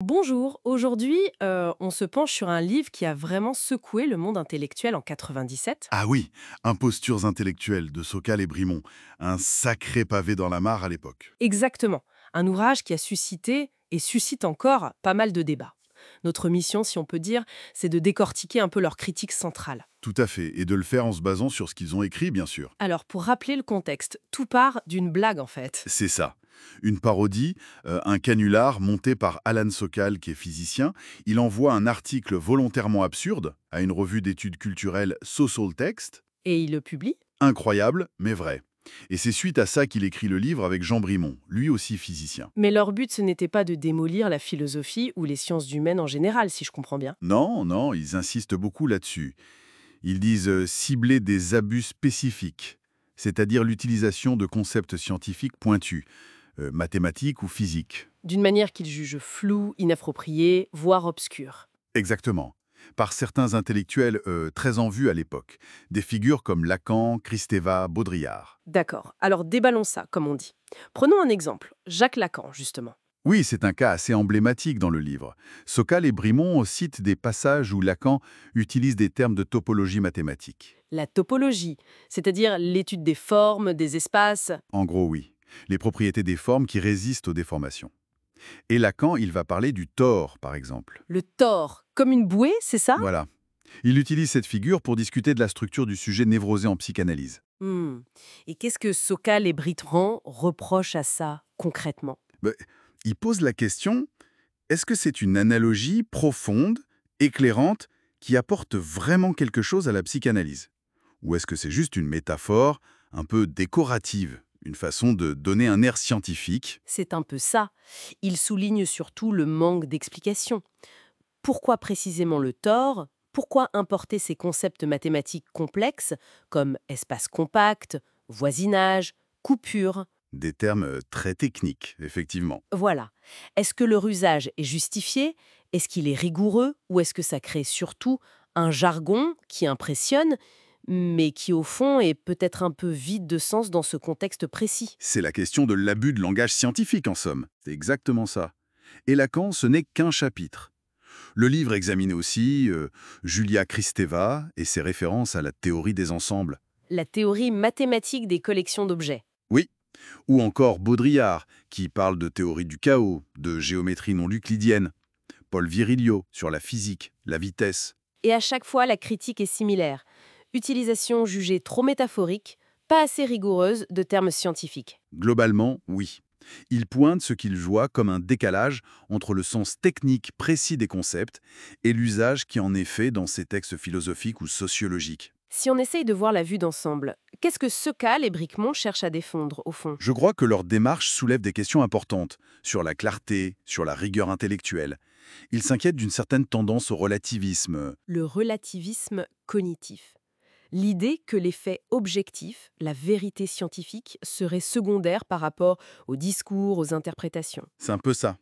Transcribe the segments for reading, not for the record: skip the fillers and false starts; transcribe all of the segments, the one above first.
Bonjour, aujourd'hui on se penche sur un livre qui a vraiment secoué le monde intellectuel en 97. Ah oui, Impostures intellectuelles de Sokal et Brimont. Un sacré pavé dans la mare à l'époque. Exactement, un ouvrage qui a suscité et suscite encore pas mal de débats. Notre mission, si on peut dire, c'est de décortiquer un peu leur critique centrale. Tout à fait, et de le faire en se basant sur ce qu'ils ont écrit, bien sûr. Alors pour rappeler le contexte, tout part d'une blague en fait. C'est ça. Une parodie, un canular monté par Alan Sokal, qui est physicien. Il envoie un article volontairement absurde à une revue d'études culturelles Social Text. Et il le publie. Incroyable, mais vrai. Et c'est suite à ça qu'il écrit le livre avec Jean Brimont, lui aussi physicien. Mais leur but, ce n'était pas de démolir la philosophie ou les sciences humaines en général, si je comprends bien. Non, non, ils insistent beaucoup là-dessus. Ils disent cibler des abus spécifiques, c'est-à-dire l'utilisation de concepts scientifiques pointus, mathématiques ou physiques. D'une manière qu'ils jugent floue, inappropriée, voire obscure. Exactement. Par certains intellectuels très en vue à l'époque. Des figures comme Lacan, Kristeva, Baudrillard. D'accord, alors déballons ça, comme on dit. Prenons un exemple, Jacques Lacan, justement. Oui, c'est un cas assez emblématique dans le livre. Sokal et Brimont citent des passages où Lacan utilise des termes de topologie mathématique. La topologie, c'est-à-dire l'étude des formes, des espaces. En gros, oui. Les propriétés des formes qui résistent aux déformations. Et Lacan, il va parler du tore, par exemple. Le tore, comme une bouée, c'est ça? Voilà. Il utilise cette figure pour discuter de la structure du sujet névrosé en psychanalyse. Hmm. Et qu'est-ce que Sokal et Britran reprochent à ça, concrètement? Ben, il pose la question, est-ce que c'est une analogie profonde, éclairante, qui apporte vraiment quelque chose à la psychanalyse? Ou est-ce que c'est juste une métaphore un peu décorative, une façon de donner un air scientifique? C'est un peu ça. Il souligne surtout le manque d'explication. Pourquoi précisément le tore? Pourquoi importer ces concepts mathématiques complexes comme espace compact, voisinage, coupure? Des termes très techniques, effectivement. Voilà. Est-ce que leur usage est justifié? Est-ce qu'il est rigoureux? Ou est-ce que ça crée surtout un jargon qui impressionne, mais qui au fond est peut-être un peu vide de sens dans ce contexte précis? C'est la question de l'abus de langage scientifique, en somme. C'est exactement ça. Et Lacan, ce n'est qu'un chapitre. Le livre examine aussi Julia Kristeva et ses références à la théorie des ensembles. La théorie mathématique des collections d'objets. Oui, ou encore Baudrillard, qui parle de théorie du chaos, de géométrie non euclidienne. Paul Virilio, sur la physique, la vitesse. Et à chaque fois, la critique est similaire. Utilisation jugée trop métaphorique, pas assez rigoureuse de termes scientifiques. Globalement, oui. Il pointe ce qu'il voit comme un décalage entre le sens technique précis des concepts et l'usage qui en est fait dans ces textes philosophiques ou sociologiques. Si on essaye de voir la vue d'ensemble, qu'est-ce que Sokal et Bricmont cherchent à défendre, au fond? Je crois que leur démarche soulève des questions importantes sur la clarté, sur la rigueur intellectuelle. Ils s'inquiètent d'une certaine tendance au relativisme. Le relativisme cognitif. L'idée que les faits objectifs, la vérité scientifique, seraient secondaires par rapport aux discours, aux interprétations. C'est un peu ça.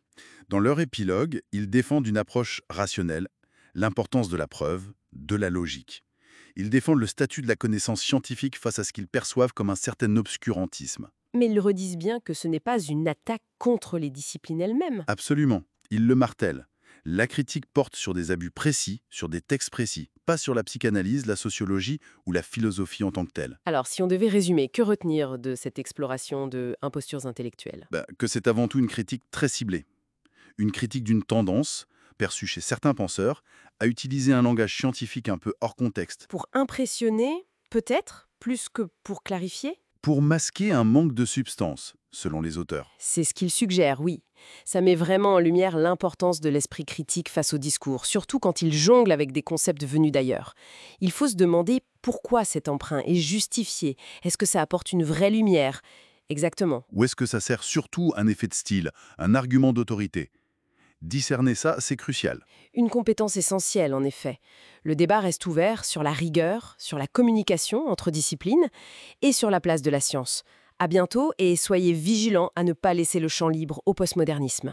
Dans leur épilogue, ils défendent une approche rationnelle, l'importance de la preuve, de la logique. Ils défendent le statut de la connaissance scientifique face à ce qu'ils perçoivent comme un certain obscurantisme. Mais ils redisent bien que ce n'est pas une attaque contre les disciplines elles-mêmes. Absolument. Ils le martèlent. La critique porte sur des abus précis, sur des textes précis, pas sur la psychanalyse, la sociologie ou la philosophie en tant que telle. Alors, si on devait résumer, que retenir de cette exploration de impostures intellectuelles? Que c'est avant tout une critique très ciblée. Une critique d'une tendance, perçue chez certains penseurs, à utiliser un langage scientifique un peu hors contexte, Pour impressionner, peut-être, plus que pour clarifier? pour masquer un manque de substance, selon les auteurs. C'est ce qu'il suggère, oui. Ça met vraiment en lumière l'importance de l'esprit critique face au discours, surtout quand il jongle avec des concepts venus d'ailleurs. Il faut se demander pourquoi cet emprunt est justifié. Est-ce que ça apporte une vraie lumière? Exactement. Ou est-ce que ça sert surtout un effet de style, un argument d'autorité? Discerner ça, c'est crucial. Une compétence essentielle, en effet. Le débat reste ouvert sur la rigueur, sur la communication entre disciplines et sur la place de la science. À bientôt et soyez vigilants à ne pas laisser le champ libre au postmodernisme.